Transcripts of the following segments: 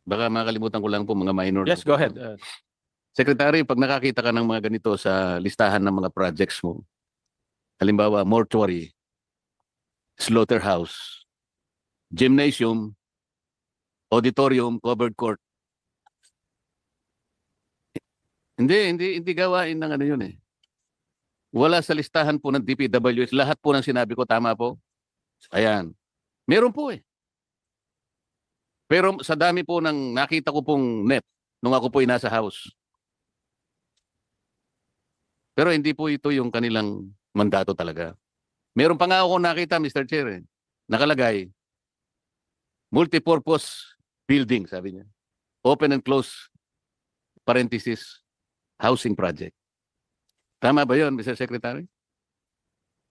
Baka makalimutan ko lang po mga minor. Yes, lang go po. ahead. Secretary, pag nakakita ka ng mga ganito sa listahan ng mga projects mo, halimbawa mortuary, slaughterhouse, gymnasium, auditorium, covered court. Hindi gawain ng ano yun eh. Wala sa listahan po ng DPWH. Lahat po ng sinabi ko, tama po. Ayan. Meron po eh. Pero sa dami po ng nakita ko pong net nung ako po ay nasa house. Pero hindi po ito yung kanilang mandato talaga. Meron pa nga ako nakita, Mr. Chair, nakalagay, multipurpose building, sabi niya. Open and close, parenthesis, housing project. Tama ba yun, Mr. Secretary?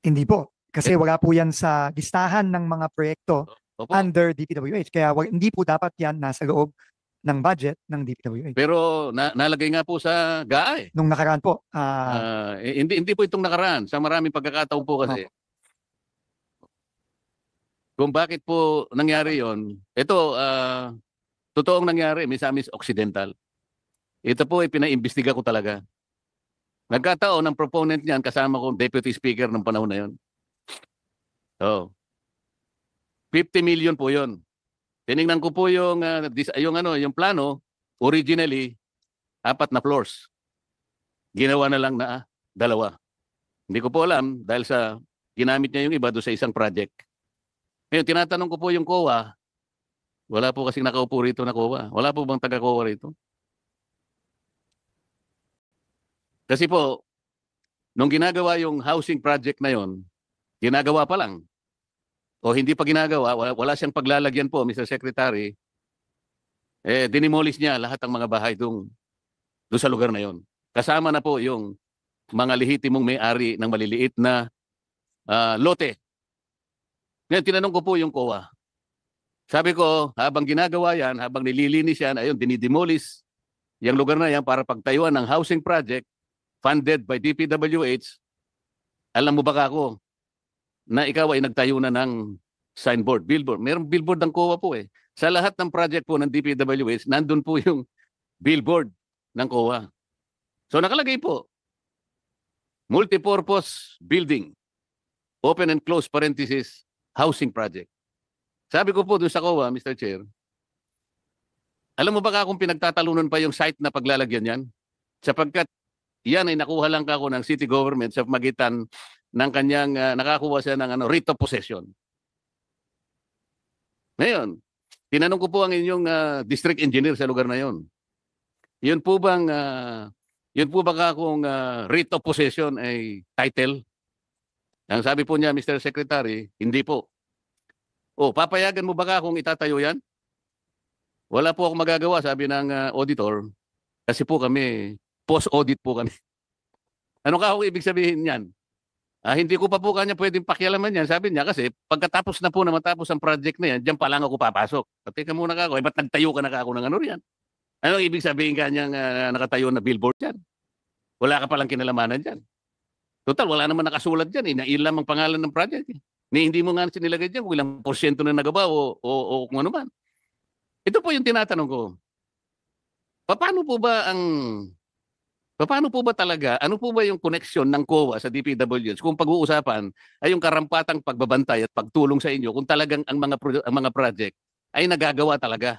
Hindi po. Kasi Eh, wala po yan sa listahan ng mga proyekto Opo. under DPWH. Kaya hindi po dapat yan nasa loob ng budget ng DPWH. Pero nalagay nga po sa GAA eh. Nung nakaraan po, Hindi po itong nakaraan. Sa maraming pagkakataon po kasi. Kung bakit po nangyari yon, ito, totoong nangyari, Misamis Occidental. Ito po ay pinaimbestiga ko talaga. Nagkataon ng proponent niyan kasama ko deputy speaker ng panahon na yon. So, 50 million po yon. Tiningnan ko po yung plano, originally, 4 na floors. Ginawa na lang na 2. Hindi ko po alam dahil sa ginamit niya yung iba doon sa isang project. Ngayon, tinatanong ko po yung COA, wala po kasing nakaupo rito na COA. Wala po bang taga-COA rito? Kasi po, nung ginagawa yung housing project na yon, ginagawa pa lang. O hindi pa ginagawa, wala siyang paglalagyan po, Mr. Secretary. Dinimolish niya lahat ng mga bahay doon sa lugar na yon. Kasama na po yung mga lehitimong may-ari ng maliliit na lote. Ngayon, tinanong ko po yung COA. Sabi ko, habang ginagawa yan, habang nililinis yan, ayun, dinidemolish yung lugar na yan para pagtayuan ng housing project funded by DPWH. Alam mo ba ako na ikaw ay nagtayo na ng signboard, billboard. Mayroong billboard ng COA po eh. Sa lahat ng project po ng DPWH, nandun po yung billboard ng COA. So nakalagay po, multipurpose building, open and close parenthesis, housing project. Sabi ko po doon sa COA, Mr. Chair, alam mo ba kung pinagtatalunan pa yung site na paglalagyan yan? Sapagkat yan ay nakuha lang ako ng city government sa magitan ng kanyang nakakuha siya ng writ of possession. Ngayon, tinanong ko po ang inyong district engineer sa lugar na yon. Yun po bang kung writ of possession ay title? Ang sabi po niya, Mr. Secretary, hindi po. O, papayagan mo ba kung itatayo yan? Wala po akong magagawa, sabi ng auditor, kasi po kami, post-audit po kami. Ano ka ako ibig sabihin yan? Hindi ko pa po kanya pwedeng pakialaman yan. Sabi niya kasi pagkatapos na po na matapos ang project na yan, diyan pa lang ako papasok. Teka muna ka ako, ba't nagtayo ka na ako ng ano riyan? Ano ibig sabihin kanyang nakatayo na billboard yan? Wala ka palang kinalamanan dyan. Total, wala naman nakasulat dyan. Ilan ang pangalan ng project. Hindi mo nga sinilagay dyan kung ilang porsyento na nagawa o kung ano man. Ito po yung tinatanong ko. Paano po ba talaga, ano po ba yung connection ng COA sa DPWH kung pag-uusapan ay yung karampatang pagbabantay at pagtulong sa inyo kung talagang ang mga project ay nagagawa talaga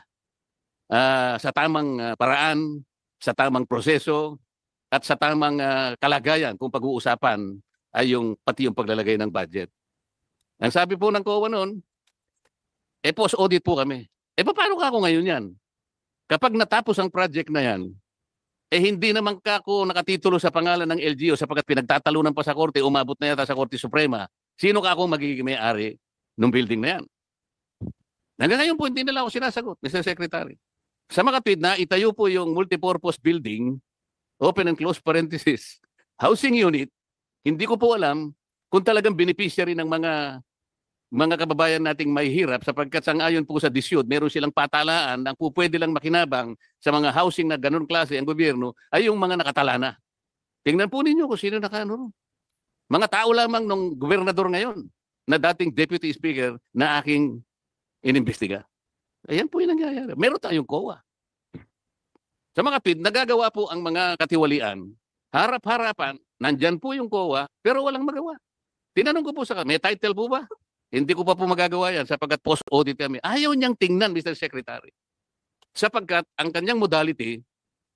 sa tamang paraan, sa tamang proseso, at sa tamang kalagayan kung pag-uusapan ay pati yung paglalagay ng budget. Ang sabi po ng COA noon, post-audit po kami. Paano ka ako ngayon yan? Kapag natapos ang project na yan, hindi naman ako nakatitulo sa pangalan ng LGU sapagkat pinagtatalunan pa sa korte, umabot na yata sa Korte Suprema. Sino ka ako magiging may-ari ng building na yan? Hanggang ngayon po, hindi nila ako sinasagot, Mr. Secretary. Sa makatwid na, itayo po yung multipurpose building, open and close parenthesis, housing unit, hindi ko po alam kung talagang beneficiary ng mga kababayan nating may hirap sapagkat sang-ayon po sa DSUD, meron silang patalaan na po pwede lang makinabang sa mga housing na ganun klase ang gobyerno ay yung mga nakatala na. Tingnan po ninyo kung sino nakano. Mga tao lamang ng gobernador ngayon na dating deputy speaker na aking inimbestiga. Ayan po yung nangyayari. Meron tayong COA. Sa mga PID, nagagawa po ang mga katiwalian. Harap-harapan, nandyan po yung COA, pero walang magawa. Tinanong ko po sa may title po ba? Hindi ko pa po magagawa yan sapagkat post-audit kami. Ayaw niyang tingnan, Mr. Secretary. Sapagkat ang kanyang modality,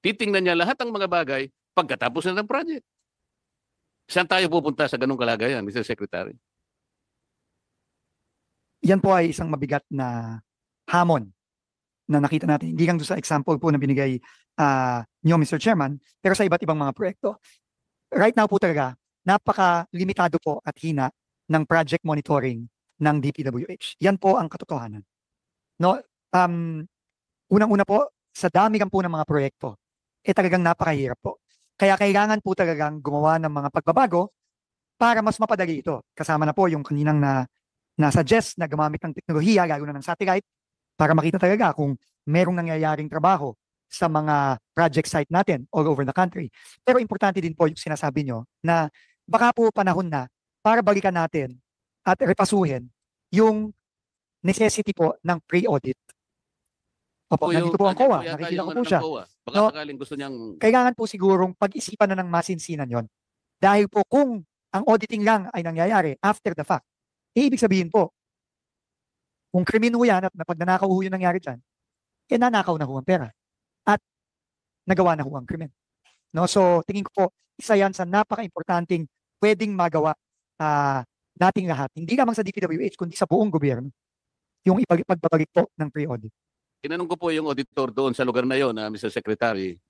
titingnan niya lahat ng mga bagay pagkatapos na ng project. Saan tayo pupunta sa ganung kalagayan, Mr. Secretary? Yan po ay isang mabigat na hamon na nakita natin. Hindi lang doon sa example po na binigay niyo, Mr. Chairman, pero sa iba't ibang mga proyekto. Right now po talaga, napaka-limitado po at hina ng project monitoring ng DPWH. Yan po ang katotohanan. No, unang-una po, sa dami lang po ng mga proyekto, talagang napakahirap po. Kaya kailangan po talagang gumawa ng mga pagbabago para mas mapadali ito. Kasama na po yung kaninang na-suggest na gumamit ng teknolohiya, lalo na ng satellite, para makita talaga kung merong nangyayaring trabaho sa mga project site natin all over the country. Pero importante din po yung sinasabi nyo na baka po panahon na para balikan natin at repasuhin yung necessity po ng pre-audit. Opo, nandito po ang COA. Nakikita ko po siya. Baka No, sakaling gusto niyang... Kailangan po sigurong pag-isipan na ng masinsinan yon. Dahil po kung ang auditing lang ay nangyayari after the fact, ibig sabihin po, kung krimen ho yan at napagnanakaw ho yung nangyari dyan, nanakaw na ho ang pera. At nagawa na ho ang krimen. No? So, tingin ko po, isa yan sa napaka-importanting pwedeng magawa nating lahat. Hindi lamang sa DPWH, kundi sa buong gobyerno. Yung ipagbabalik po ng pre-audit. Tinanong ko po yung auditor doon sa lugar na yon, Mr. Secretary.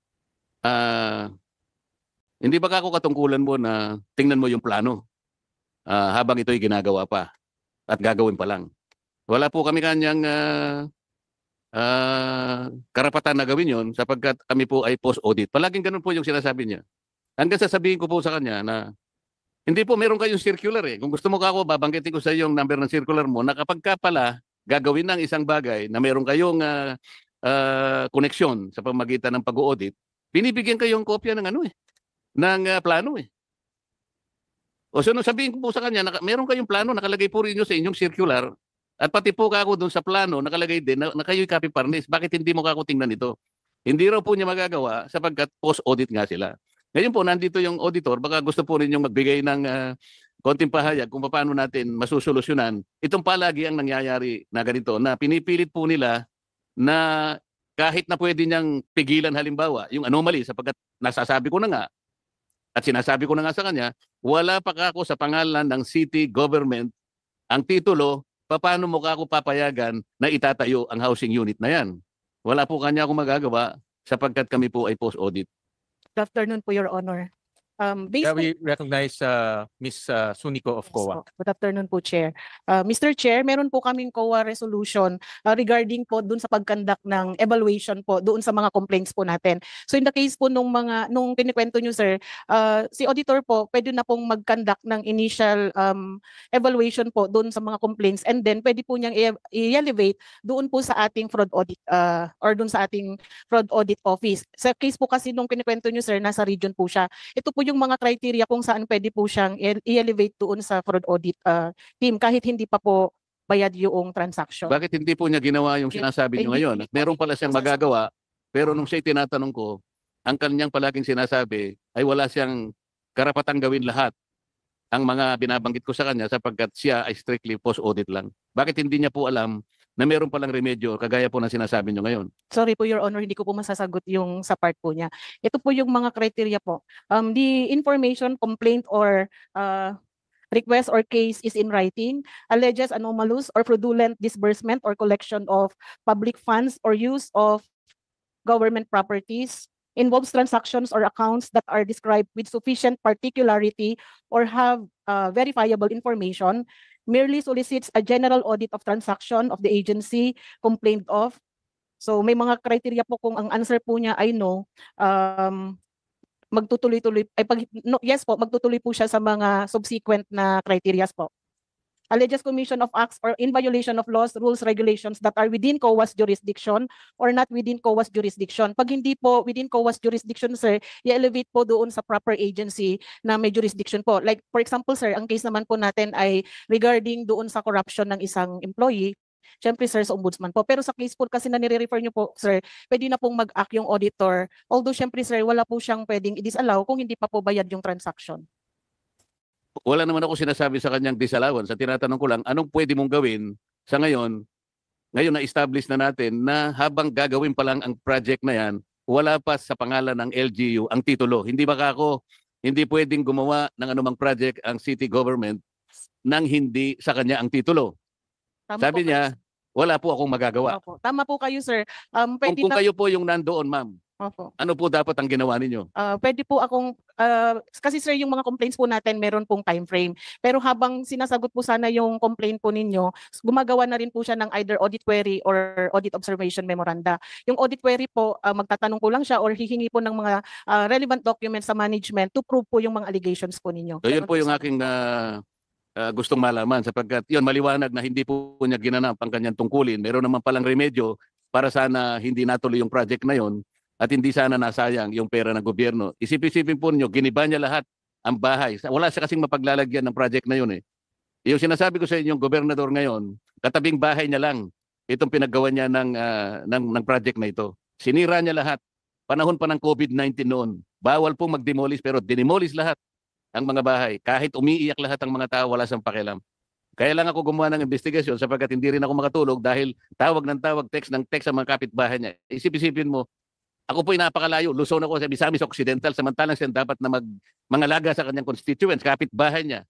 Hindi ba ako katungkulan mo na tingnan mo yung plano habang ito'y ginagawa pa at gagawin pa lang? Wala po kami kanyang karapatan na gawin yon sapagkat kami po ay post-audit. Palaging ganun po yung sinasabi niya. Hanggang sasabihin ko po sa kanya na hindi po, meron kayong circular eh. Kung gusto mo ka ako, babanggitin ko sa iyo yung number ng circular mo na kapag ka pala gagawin ng isang bagay na meron kayong koneksyon sa pamagitan ng pag-audit, binibigyan kayong kopya ng ng plano eh. O so nung sabihin ko po sa kanya, meron kayong plano, nakalagay po rin nyo sa inyong circular, at pati po ako doon sa plano, nakalagay din na kayo'y copy partners. Bakit hindi mo kako tingnan ito? Hindi raw po niya magagawa sapagkat post-audit nga sila. Ngayon po, nandito yung auditor, baka gusto po rin yung magbigay ng konting pahayag kung paano natin masusolusyonan itong palagi ang nangyayari na ganito, na pinipilit po nila na kahit na pwede niyang pigilan halimbawa yung anomaly sapagkat nasasabi ko na nga at sinasabi ko na nga sa kanya, wala pa ako sa pangalan ng city government ang titulo, paano mo ako papayagan na itatayo ang housing unit na yan. Wala po kanya akong magagawa sapagkat kami po ay post-audit. Good afternoon po, Your Honor. Yeah, we recognize Ms. Sunico of COA. Good afternoon po, Chair. Mr. Chair, meron po kaming COA resolution regarding po dun sa pagkandak ng evaluation po doon sa mga complaints po natin. So in the case po nung pinikwento nyo, sir, si auditor po pwede na pong magkandak ng initial evaluation po doon sa mga complaints, and then pwede po niyang i-elevate doon po sa ating fraud audit or doon sa ating fraud audit office. Sa case po kasi nung pinikwento nyo, sir, nasa region po siya. Ito po yung mga criteria kung saan pwede po siyang i-elevate doon sa fraud audit team kahit hindi pa po bayad yung transaction. Bakit hindi po niya ginawa yung sinasabi niyo ngayon? Meron pala siyang magagawa, pero nung siya tinatanong ko, ang kanyang palaging sinasabi ay wala siyang karapatang gawin lahat ang mga binabanggit ko sa kanya sapagkat siya ay strictly post-audit lang. Bakit hindi niya po alam na meron palang remedyo kagaya po ng sinasabi niyo ngayon? Sorry po, Your Honor, hindi ko po masasagot yung sa part po niya. Ito po yung mga criteria po. The information, complaint, or request or case is in writing, alleges anomalous or fraudulent disbursement or collection of public funds or use of government properties, involves transactions or accounts that are described with sufficient particularity or have verifiable information, merely solicits a general audit of transaction of the agency complained of. So may mga criteria po, kung ang answer po niya ay no, magtutuloy-tuloy, yes po, magtutuloy po siya sa mga subsequent na criteria po. Alleges commission of acts or in violation of laws, rules, regulations that are within COA's jurisdiction or not within COA's jurisdiction. Pag hindi po within COA's jurisdiction, sir, i-elevate po doon sa proper agency na may jurisdiction po. Like for example, sir, ang case naman po natin ay regarding doon sa corruption ng isang employee. Siyempre sir, sa ombudsman po. Pero sa case po kasi na nire-refer niyo po sir, pwede na pong mag-act yung auditor. Although siyempre sir, wala po siyang pwedeng i-disallow kung hindi pa po bayad yung transaction. Wala naman ako sinasabi sa kanyang disallowance. Sa tinatanong ko lang, anong pwede mong gawin sa ngayon na-establish na natin na habang gagawin pa lang ang project na yan, wala pa sa pangalan ng LGU ang titulo. Hindi hindi pwedeng gumawa ng anumang project ang city government nang hindi sa kanya ang titulo. Tama Sabi po niya, wala po akong magagawa. Opo. Tama po kayo sir. Kung, Pwede kung na, kayo po yung nandoon, ma'am, opo. ano po dapat ang ginawa ninyo? Pwede po akong, kasi sir yung mga complaints po natin meron pong time frame. Pero habang sinasagot po sana yung complaint po ninyo, gumagawa na rin po siya ng either audit query or audit observation memoranda. Yung audit query po, magtatanong po lang siya or hihingi po ng mga relevant documents sa management to prove po yung mga allegations po ninyo. So yun Ganun po yung sana. aking gustong malaman sapagkat yun maliwanag na hindi po niya ginanap ang kanyang tungkulin. Meron naman palang remedyo para sana hindi natuloy yung project na yun at hindi sana nasayang yung pera ng gobyerno. Isip-isipin po niyo, giniba niya lahat ang bahay. Wala siya kasing mapaglalagyan ng project na yun eh. Yung sinasabi ko sa inyong gobernador ngayon, katabing bahay niya lang itong pinaggawa niya ng project na ito. Sinira niya lahat. Panahon pa ng COVID-19 noon. Bawal pong mag-demolish pero dinemolish lahat ang mga bahay. Kahit umiiyak lahat ang mga tao, wala siyang pakialam. Kaya lang ako gumawa ng investigasyon sapagkat hindi rin ako makatulog dahil tawag ng tawag, text ng text sa mga kapitbahay niya. Isip-isipin mo, ako po'y napakalayo. Luzon ako sa Misamis Occidental samantalang siya dapat na mangalaga sa kanyang constituents, kapitbahay niya.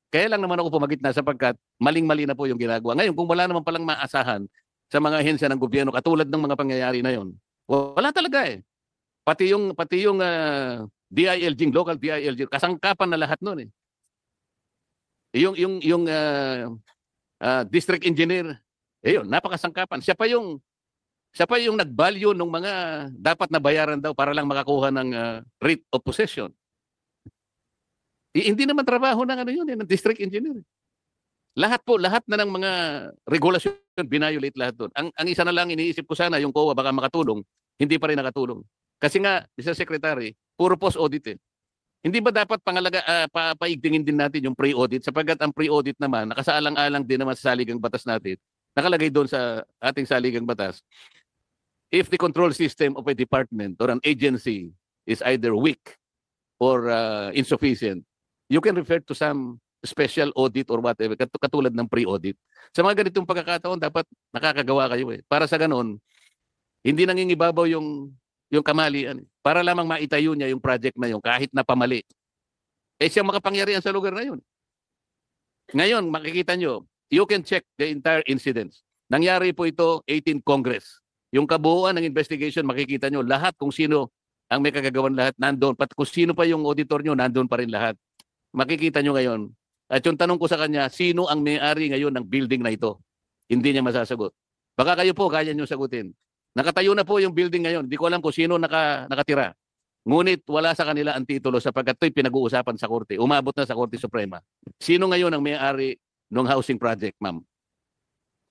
Kaya lang naman ako pumagitna sapagkat maling-mali na po yung ginagawa. Ngayon, kung wala naman palang maasahan sa mga ahensya ng gobyerno katulad ng mga pangyayari na yon, wala talaga eh. Pati yung DILG, local DILG, kasangkapan na lahat noon eh. Yung district engineer, yun, napakasangkapan. Siya pa yung nag-value ng mga dapat na bayaran daw para lang makakuha ng writ of possession. Hindi naman trabaho ng ng district engineer. Lahat na ng mga regulasyon binayolate lahat doon. Ang isa na lang iniisip ko sana yung COA baka makatulong, hindi pa rin nakatulong. Kasi nga, Mr. Secretary, puro post-audit eh. Hindi ba dapat paigtingin din natin yung pre-audit sapagkat ang pre-audit naman nakasaalang-alang din naman sa saligang batas natin. Nakalagay doon sa ating saligang batas. If the control system of a department or an agency is either weak or insufficient, you can refer to some special audit or whatever, katulad ng pre-audit. Sa mga ganitong pagkakataon, dapat nakakagawa kayo eh. Para sa ganon, hindi nangingibabaw yung kamalian. Para lamang maitayo niya yung project na yun kahit na pamali. Eh siya makapangyarihan sa lugar na yun. Ngayon, makikita nyo, you can check the entire incidents. Nangyari po ito 18 Congress. Yung kabuuan ng investigation, makikita nyo lahat kung sino ang may kagagawan lahat nandoon. Pat kung sino pa yung auditor nyo, nandoon pa rin lahat. Makikita nyo ngayon. At yung tanong ko sa kanya, sino ang may-ari ngayon ng building na ito? Hindi niya masasagot. Baka kayo po, kaya nyo sagutin. Nakatayo na po yung building ngayon. Hindi ko alam kung sino nakatira. Ngunit wala sa kanila ang titulo sapagkat ito'y pinag-uusapan sa Korte. Umabot na sa Korte Suprema. Sino ngayon ang may-ari ng housing project, ma'am?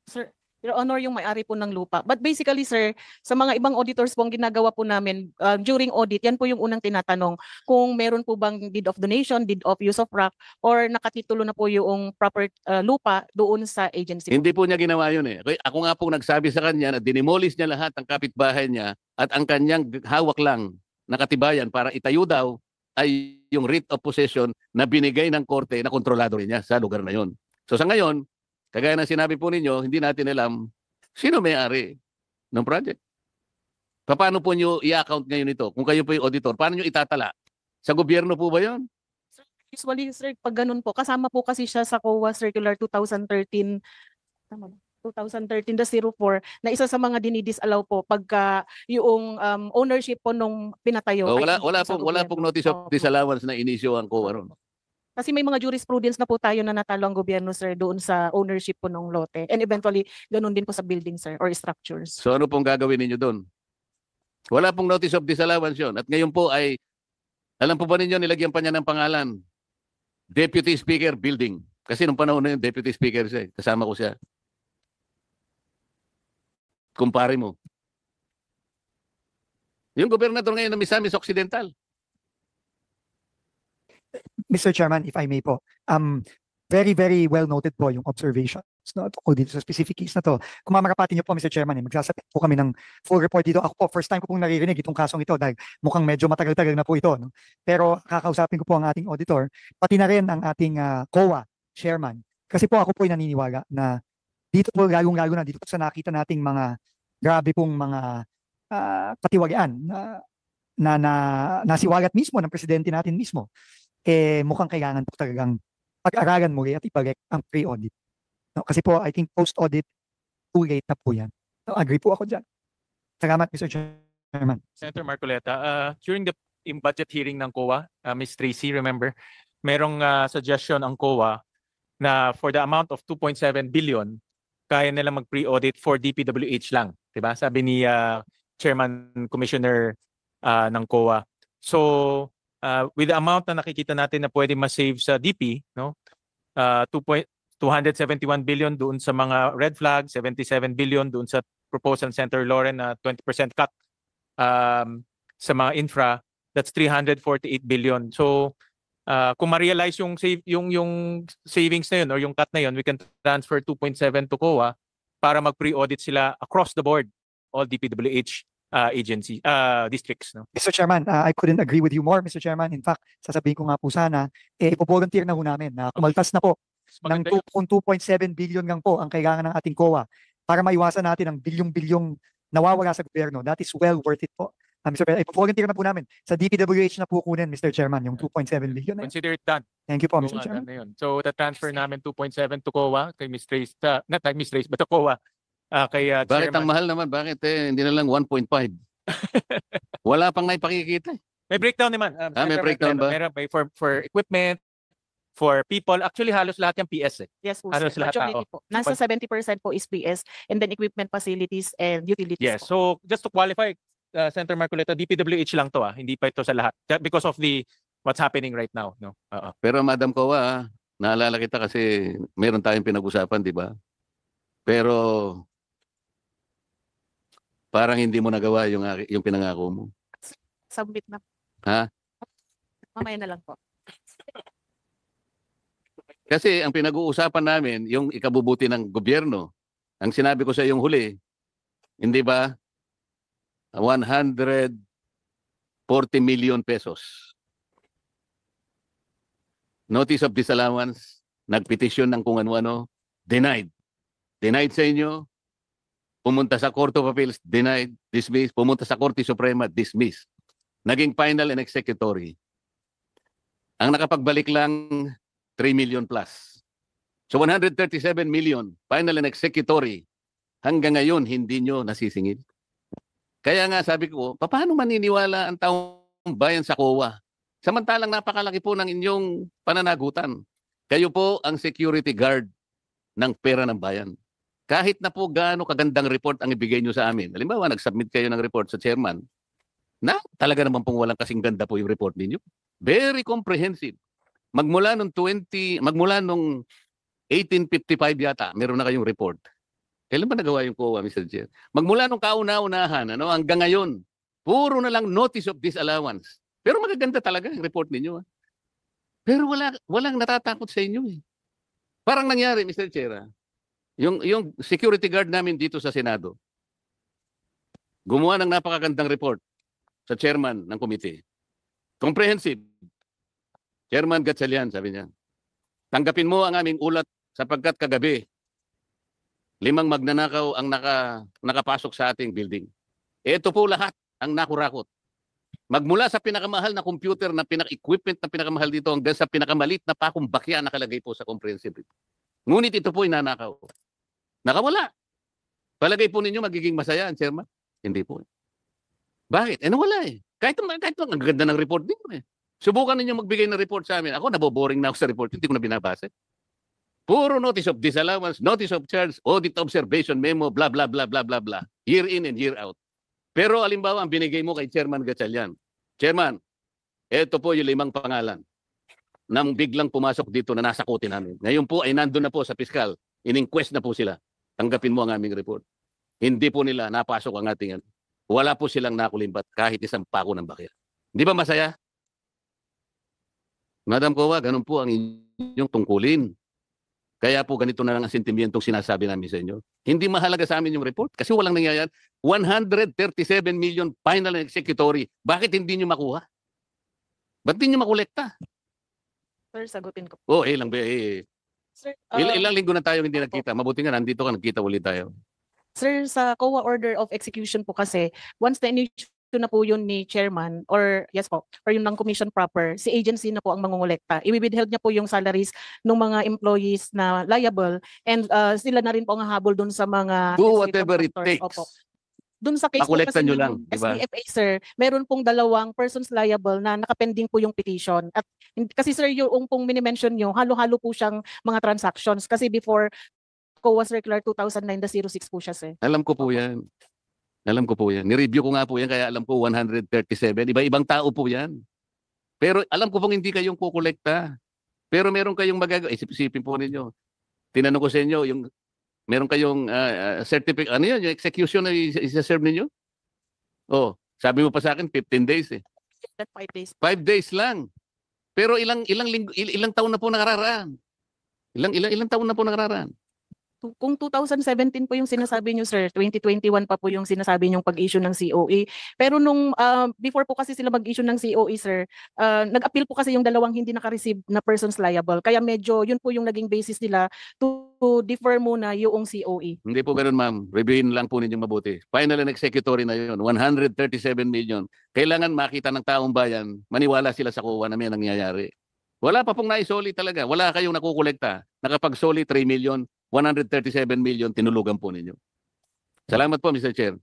Sir, Your Honor, yung may-ari po ng lupa. But basically, sir, sa mga ibang auditors po ang ginagawa po namin during audit, yan po yung unang tinatanong kung meron po bang deed of donation, deed of use of rock, or nakatitulo na po yung proper lupa doon sa agency. Hindi po niya ginawa yun eh. Ako nga po nagsabi sa kanya na dinimolish niya lahat ang kapitbahay niya at ang kanyang hawak lang na katibayan para itayo daw ay yung writ of possession na binigay ng korte na kontrolado rin niya sa lugar na yun. So sa ngayon, kagaya ng sinabi po ninyo, hindi natin alam sino may-ari ng project. Paano po nyo i-account ngayon ito? Kung kayo po yung auditor, paano nyo itatala? Sa gobyerno po ba yun? Usually, sir, pag ganun po, kasama po kasi siya sa COA Circular 2013, tama ba? 2013-04 na isa sa mga dinidisallow po pagka yung ownership po nung pinatayo. Oh, ay wala sa wala gobyerno. pong notice of Opo. disallowance na inisyo ang COA ron. Kasi may mga jurisprudence na po tayo na natalo ang gobyerno, sir, doon sa ownership po ng lote. And eventually, ganun din po sa building, sir, or structures. So ano pong gagawin ninyo doon? Wala pong notice of disallowance yun. At ngayon po ay, alam po ba ninyo, nilagyan pa niya ng pangalan, Deputy Speaker Building. Kasi nung panahon na yun, Deputy Speaker siya. Kasama ko siya. Kumpare mo. Yung gobernador ngayon ng Misamis Occidental. Mr. Chairman, if I may po, very, very well noted po yung observation no, tungkol dito sa specific case na to. Kung mamarapati niyo po, Mr. Chairman, magsasabit po kami ng full report dito. Ako po, first time ko pong naririnig itong kasong ito dahil mukhang medyo matagal-tagal na po ito. No? Pero kakausapin ko po ang ating auditor, pati na rin ang ating COA chairman. Kasi po ako po ay naniniwala na dito po, lalong-lalo na dito po sa nakita nating mga grabe pong mga katiwagaan na nasiwalat mismo ng presidente natin mismo, mukhang kailangan po talagang pag-aralan muli at ibalik ang pre-audit. No, kasi po, I think post-audit, too late na po yan. So, agree po ako dyan. Salamat, Mr. Chairman. Senator Marcoleta, during the budget hearing ng COA, Ms. Tracy, remember, merong suggestion ang COA na for the amount of 2.7 billion, kaya nila mag-pre-audit for DPWH lang. Diba? Sabi ni Chairman Commissioner ng COA. So, with the amount na nakikita natin na pwede ma-save sa DP, no? 271 billion doon sa mga red flag, 77 billion doon sa proposal ng Senator Loren na 20% cut sa mga infra, that's 348 billion. So kung ma-realize yung savings na yun or yung cut na yun, we can transfer 2.7 to COA para mag-pre-audit sila across the board, all DPWH agency districts. No? Mr. Chairman, I couldn't agree with you more, Mr. Chairman. In fact, sasabihin ko nga po sana, ipo-volunteer na ho namin na kumaltas na po ng 2.7 billion lang po ang kailangan ng ating COA para maiwasan natin ang bilyong-bilyong nawawala sa gobyerno. That is well worth it po. Mr. President, ipo-volunteer na po namin. Sa DPWH na po kunin, Mr. Chairman, yung 2.7 billion na yun. Consider it done. Thank you po, Mr. Kung Chairman. ano na yun. So, transfer namin 2.7 to COA kay Ms. Trace, not kay Ms. Trace, but to COA. Kay Bakit ang Chairman. mahal naman? Bakit hindi na lang 1.5? Wala pang naipakikita. May breakdown naman. May Senator breakdown ba? Meron, may for equipment, for people. Actually, halos lahat yung PS. Yes po, Halos sir. lahat Majority po. Nasa 70% po is PS and then equipment, facilities, and utilities Yes. po. So, just to qualify, Senator Marcoleta, DPWH lang to hindi pa ito sa lahat. Because of what's happening right now. No? Pero Madam Kowa, naalala kita kasi meron tayong pinag-usapan, di ba? Pero parang hindi mo nagawa yung pinangako mo. Submit na. Ha? Mamaya na lang po. Kasi ang pinag-uusapan namin, yung ikabubuti ng gobyerno. Ang sinabi ko sa iyong huli, hindi ba? 140 million pesos. Notice of disallowance, nagpetisyon ng kung ano-ano, denied. Denied sa inyo, pumunta sa Court of Appeals, denied, dismissed, pumunta sa Korte Suprema, dismissed. Naging final and executory. Ang nakapagbalik lang, 3 million plus. So 137 million, final and executory. Hanggang ngayon, hindi nyo nasisingil. Kaya nga sabi ko, paano maniniwala ang taong bayan sa COA? Samantalang napakalaki po ng inyong pananagutan. Kayo po ang security guard ng pera ng bayan. Kahit na po gaano kagandang report ang ibigay nyo sa amin. Halimbawa, nag-submit kayo ng report sa chairman na talaga naman pong walang kasing ganda po yung report ninyo. Very comprehensive. Magmula nung 1855 yata, meron na kayong report. Kailan ba nagawa yung COA, Mr. Chair? Magmula nung kauna-unahan, hanggang ngayon, puro na lang notice of disallowance. Pero magaganda talaga yung report ninyo. Pero walang natatakot sa inyo. Parang nangyari, Mr. Chair, yung security guard namin dito sa Senado, gumawa ng napakagandang report sa chairman ng committee. Comprehensive. Chairman Gatchalian, sabi niya, tanggapin mo ang aming ulat sapagkat kagabi, 5 magnanakaw ang nakapasok sa ating building. Ito po lahat ang nakurakot. Magmula sa pinakamahal na computer na equipment na pinakamahal dito hanggang sa pinakamalit na pakong bakya nakalagay po sa comprehensive report. Ngunit ito po ay nanakaw. Nakawala. Palagay po ninyo magiging masaya ang chairman? Hindi po. Bakit? Nawala eh. Kahit ang ganda ng report ninyo eh. Subukan ninyo magbigay ng report sa amin. Ako, naboboring na ako sa report. Hindi ko na binabasa. Puro notice of disallowance, notice of charge, audit observation memo, blah, blah, blah, blah, blah, blah. Year in and year out. Pero alimbawa, ang binigay mo kay Chairman Gatchalian. Chairman, ito po yung 5 pangalan nang biglang pumasok dito na nasakutin namin. Ngayon po ay nandun na po sa piskal. In-inquest na po sila. Tanggapin mo ang aming report. Hindi po nila napasok ang ating wala po silang nakulimbat kahit isang pako ng bakya. Hindi ba masaya? Madam Kowa, ganun po ang inyong tungkulin. Kaya po ganito na lang ang sentimentong sinasabi namin sa inyo. Hindi mahalaga sa amin yung report kasi walang nangyayari. 137 million final and executory. Bakit hindi nyo makuha? Ba't hindi nyo makolekta? Sir, sagutin ko. Oh, Sir, ilang linggo na tayo hindi opo. nagkita. Mabuti nga nandito ka, nagkita ulit tayo. Sir, sa COA order of execution po kasi, once na in-issue na po yun ni chairman or yes po, or yung ng commission proper, si agency na po ang mangungulekta. I-withheld niya po yung salaries ng mga employees na liable and sila na rin po ang hahabol dun sa mga Do administrative whatever it contractors. takes. Opo. Dun sa case po Makolekta kasi nyo ng lang, di ba? SBFA, sir, meron pong 2 persons liable na nakapending po yung petition. At kasi sir, yung pong minimension nyo, halo-halo po siyang mga transactions. Kasi before COA Circular 2009-06 po siya, sir. Alam ko po yan. Alam ko po yan. Ni-review ko nga po yan kaya alam ko 137. Iba-ibang tao po yan. Pero alam ko pong hindi kayong kukolekta. Pero meron kayong magagawa. Isip-isipin po ninyo. Tinanong ko sa inyo, yung meron kayong certificate, ano yun, yung execution na isa-serve ninyo? Oh, sabi mo pa sa akin 15 days eh. That 5 days. 5 days lang. Pero ilang taon na po nakararaan? Ilang taon na po nakararaan? Kung 2017 po yung sinasabi nyo, sir, 2021 pa po yung sinasabi nyong pag-issue ng COE. Pero nung before po kasi sila mag-issue ng COE, sir, nag-appeal po kasi yung 2 hindi naka-receive na persons liable. Kaya medyo yun po yung naging basis nila to defer muna yung COE. Hindi po ganun, ma'am. Reviewin lang po ninyo mabuti. Final and executory na yun. 137 million. Kailangan makita ng taong bayan, maniwala sila sa COA na may nangyayari. Wala pa pong naisoli talaga. Wala kayong nakukolekta. Nakapag-soli 3 million, 137 million, tinulugan po ninyo. Salamat po, Mr. Chair.